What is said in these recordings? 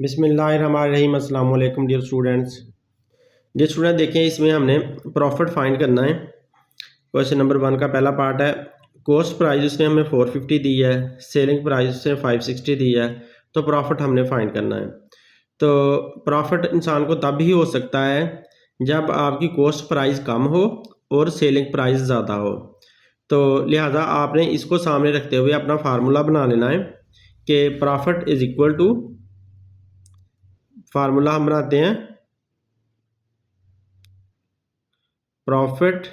बिस्मिल्लाहिर्रहमानिर्रहीम। अस्सलाम वालेकुम डियर स्टूडेंट्स। देखें, इसमें हमने प्रॉफिट फाइंड करना है। क्वेश्चन नंबर 1 का पहला पार्ट है। कॉस्ट प्राइस उसने हमें 450 दी है, सेलिंग प्राइस उसने 560 दी है, तो प्रॉफिट हमने फाइंड करना है। तो प्रॉफिट इंसान को तब ही हो सकता है जब आपकी कॉस्ट प्राइस कम हो और सेलिंग प्राइस ज़्यादा हो। तो लिहाजा आपने इसको सामने रखते हुए अपना फार्मूला बना लेना है कि profit is equal to, formula हम बनाते हैं, profit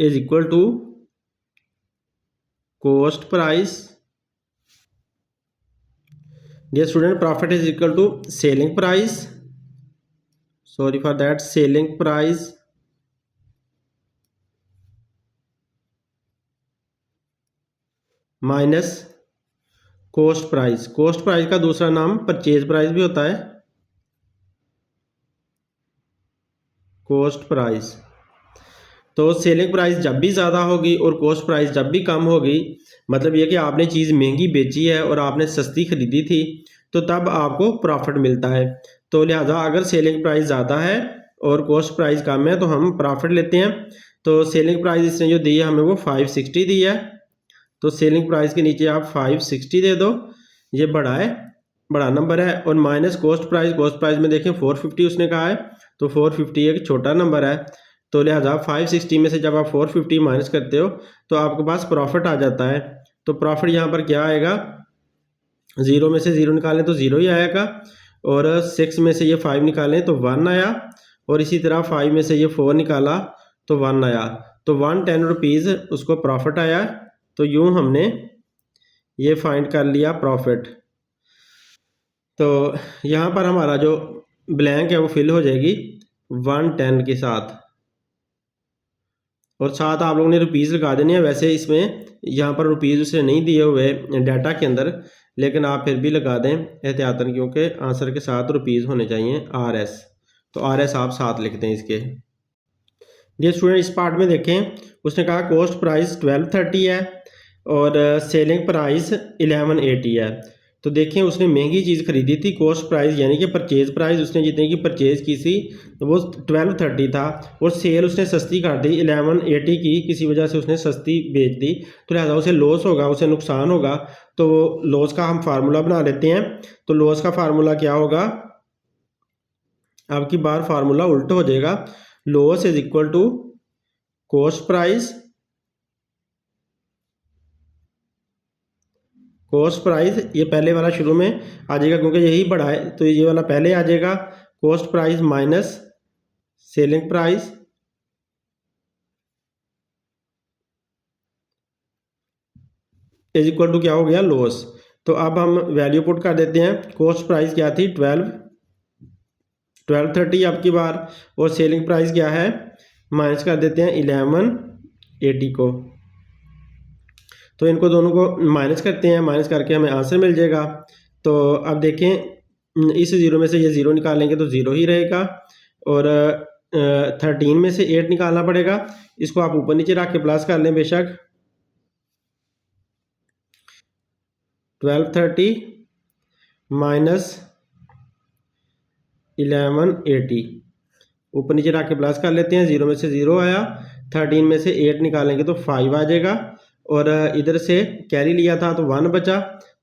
is equal to cost price. Dear student, profit is equal to selling price, sorry for that, selling price minus cost price. Cost price का दूसरा नाम परचेज प्राइस भी होता है, cost price. तो सेलिंग प्राइस जब भी ज़्यादा होगी और कॉस्ट प्राइस जब भी कम होगी, मतलब ये कि आपने चीज़ महंगी बेची है और आपने सस्ती खरीदी थी, तो तब आपको प्रॉफिट मिलता है। तो लिहाजा अगर सेलिंग प्राइस ज़्यादा है और कॉस्ट प्राइस कम है तो हम प्रॉफिट लेते हैं। तो सेलिंग प्राइस इसने जो दी है हमें वो 560 दी है, तो सेलिंग प्राइस के नीचे आप 560 दे दो, ये बड़ा है, बड़ा नंबर है। और minus cost price, cost price में देखें 450 उसने कहा है, तो 450 एक छोटा नंबर है। तो लिहाजा 560 में से जब आप 450 माइनस करते हो तो आपके पास प्रॉफिट आ जाता है। तो प्रॉफिट यहाँ पर क्या आएगा, 0 में से 0 निकालें तो 0 ही आएगा, और 6 में से ये 5 निकालें तो 1 आया, और इसी तरह 5 में से ये 4 निकाला तो 1 आया। तो 110 रुपीज़ उसको प्रॉफिट आया। तो यूँ हमने ये फाइंड कर लिया प्रॉफिट। तो यहाँ पर हमारा जो ब्लैंक है वो फिल हो जाएगी 110 के साथ, और साथ आप लोगों ने रुपीज़ लगा देने हैं। वैसे इसमें यहाँ पर रुपीज़ उसे नहीं दिए हुए डाटा के अंदर, लेकिन आप फिर भी लगा दें एहतियातन, क्योंकि आंसर के साथ रुपीज़ होने चाहिए RS। तो RS आप साथ लिख दें इसके। ये स्टूडेंट, इस पार्ट में देखें, उसने कहा कॉस्ट प्राइस 1230 है और सेलिंग प्राइस 1180 है। तो देखें, उसने महंगी चीज़ खरीदी थी, कॉस्ट प्राइस यानी कि परचेज प्राइस उसने जितने की परचेज की थी तो वो 1230 था, और सेल उसने सस्ती कर दी 1180 की, किसी वजह से उसने सस्ती बेच दी, तो लिहाजा उसे लॉस होगा, उसे नुकसान होगा। तो लॉस का हम फार्मूला बना लेते हैं। तो लॉस का फार्मूला क्या होगा, अब की बार फार्मूला उल्टा हो जाएगा। Loss is equal to cost price, cost price, ये पहले वाला शुरू में आ जाएगा क्योंकि यही बड़ा है, तो ये वाला पहले आ जाएगा, cost price minus selling price is equal to क्या हो गया, लॉस। तो अब हम वैल्यू पुट कर देते हैं। कॉस्ट प्राइस क्या थी, 1230 अब की बार, और सेलिंग प्राइस क्या है, माइनस कर देते हैं 1180 को। तो इनको दोनों को माइनस करते हैं, माइनस करके हमें आंसर मिल जाएगा। तो अब देखें, इस 0 में से ये 0 निकालेंगे तो 0 ही रहेगा, और 13 में से 8 निकालना पड़ेगा। इसको आप ऊपर नीचे रख के प्लस कर लें बेशक। 1230 माइनस 1180, ऊपर नीचे रख के प्लस कर लेते हैं। 0 में से 0 आया, 13 में से 8 निकालेंगे तो 5 आ जाएगा, और इधर से कैरी लिया था तो 1 बचा,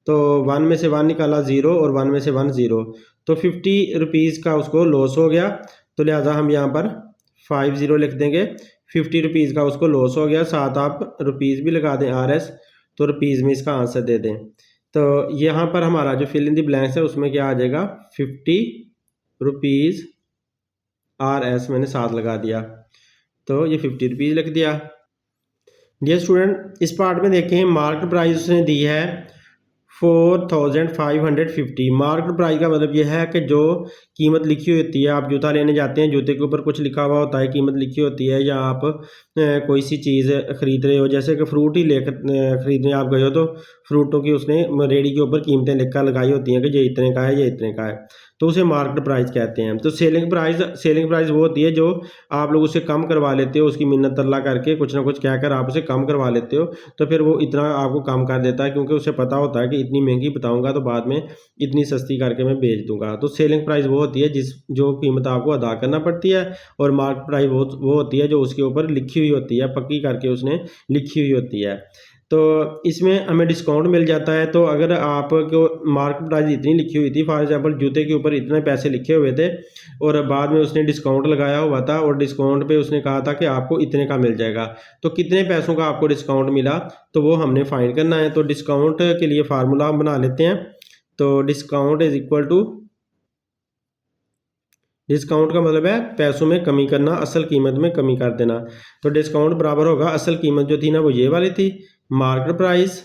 तो 1 में से 1 निकाला 0, और 1 में से 1 0, तो 50 रुपीज़ का उसको लॉस हो गया। तो लिहाजा हम यहाँ पर 50 लिख देंगे, 50 रुपीज़ का उसको लॉस हो गया। साथ आप रुपीज़ भी लगा दें RS, तो रुपीज़ में इसका आंसर दे दें। तो यहाँ पर हमारा जो फिल इन द ब्लैंक्स है उसमें क्या आ जाएगा, 50 रुपीज़ RS मैंने साथ लगा दिया, तो ये 50 रुपीज़ लिख दिया। डियर स्टूडेंट, इस पार्ट में देखें, मार्केट प्राइस उसने दी है 4550। मार्केट प्राइस का मतलब यह है कि जो कीमत लिखी होती है, आप जूता लेने जाते हैं, जूते के ऊपर कुछ लिखा हुआ होता है, कीमत लिखी होती है, या आप कोई सी चीज़ ख़रीद रहे हो, जैसे कि फ्रूट ही लेकर ख़रीदने आप गए हो, तो फ्रूटों की उसने रेडी के ऊपर कीमतें लिख कर लगाई होती हैं कि ये इतने का है, ये इतने का है। तो उसे मार्केट प्राइस कहते हैं। तो सेलिंग प्राइस वो होती है जो आप लोग उसे कम करवा लेते हो, उसकी मिन्नत तरला करके कुछ ना कुछ कहकर आप उसे कम करवा लेते हो, तो फिर वो इतना आपको कम कर देता है, क्योंकि उसे पता होता है कि इतनी महंगी बताऊंगा तो बाद में इतनी सस्ती करके मैं बेच दूंगा। तो सेलिंग प्राइस वो होती है जो कीमत आपको अदा करना पड़ती है, और मार्केट प्राइस वो होती है जो उसके ऊपर लिखी हुई होती है, पक्की करके उसने लिखी हुई होती है। तो इसमें हमें डिस्काउंट मिल जाता है। तो अगर आपको मार्केट प्राइस इतनी लिखी हुई थी, फॉर एग्जांपल जूते के ऊपर इतने पैसे लिखे हुए थे और बाद में उसने डिस्काउंट लगाया हुआ था और डिस्काउंट पे उसने कहा था कि आपको इतने का मिल जाएगा, तो कितने पैसों का आपको डिस्काउंट मिला, तो वो हमने फाइंड करना है। तो डिस्काउंट के लिए फार्मूला हम बना लेते हैं। तो discount is equal to, discount का मतलब है पैसों में कमी करना, असल कीमत में कमी कर देना। तो डिस्काउंट बराबर होगा, असल कीमत जो थी ना वो ये वाली थी, market price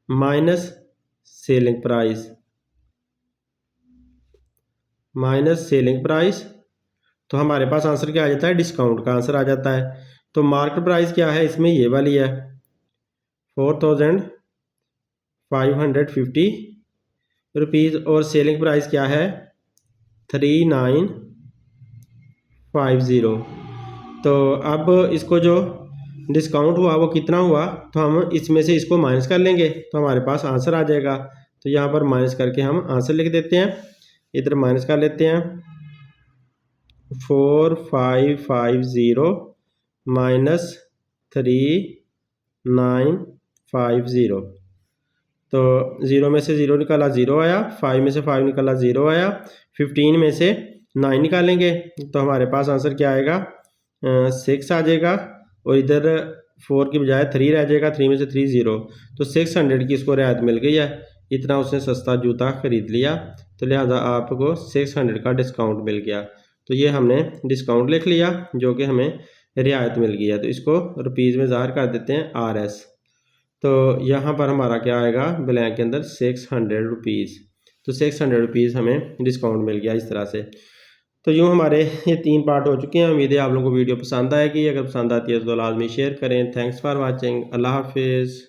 minus selling price, तो हमारे पास आंसर क्या आ जाता है, डिस्काउंट का आंसर आ जाता है। तो मार्केट प्राइस क्या है इसमें, ये वाली है 4550 रुपीज़, और सेलिंग प्राइस क्या है 3950। तो अब इसको जो डिस्काउंट हुआ वो कितना हुआ, तो हम इसमें से इसको माइनस कर लेंगे तो हमारे पास आंसर आ जाएगा। तो यहाँ पर माइनस करके हम आंसर लिख देते हैं, इधर माइनस कर लेते हैं 4550 माइनस 3950। तो 0 में से 0 निकाला 0 आया, 5 में से 5 निकाला 0 आया, 15 में से 9 निकालेंगे तो हमारे पास आंसर क्या आएगा 6 आ जाएगा, और इधर 4 की बजाय 3 रह जाएगा, 3 में से 3 0, तो 600 की इसको रियायत मिल गई है, इतना उसने सस्ता जूता खरीद लिया, तो लिहाजा आपको 600 का डिस्काउंट मिल गया। तो ये हमने डिस्काउंट लिख लिया जो कि हमें रियायत मिल गई है। तो इसको रुपीज़ में ज़ाहिर कर देते हैं RS। तो यहाँ पर हमारा क्या आएगा ब्लैंक के अंदर 600 रुपीज़। तो 600 रुपीज़ हमें डिस्काउंट मिल गया इस तरह से। तो यूँ हमारे ये 3 पार्ट हो चुके हैं। उम्मीद है आप लोगों को वीडियो पसंद आएगी। अगर पसंद आती है तो लाजमी शेयर करें। Thanks for watching. अल्लाह हाफिज़।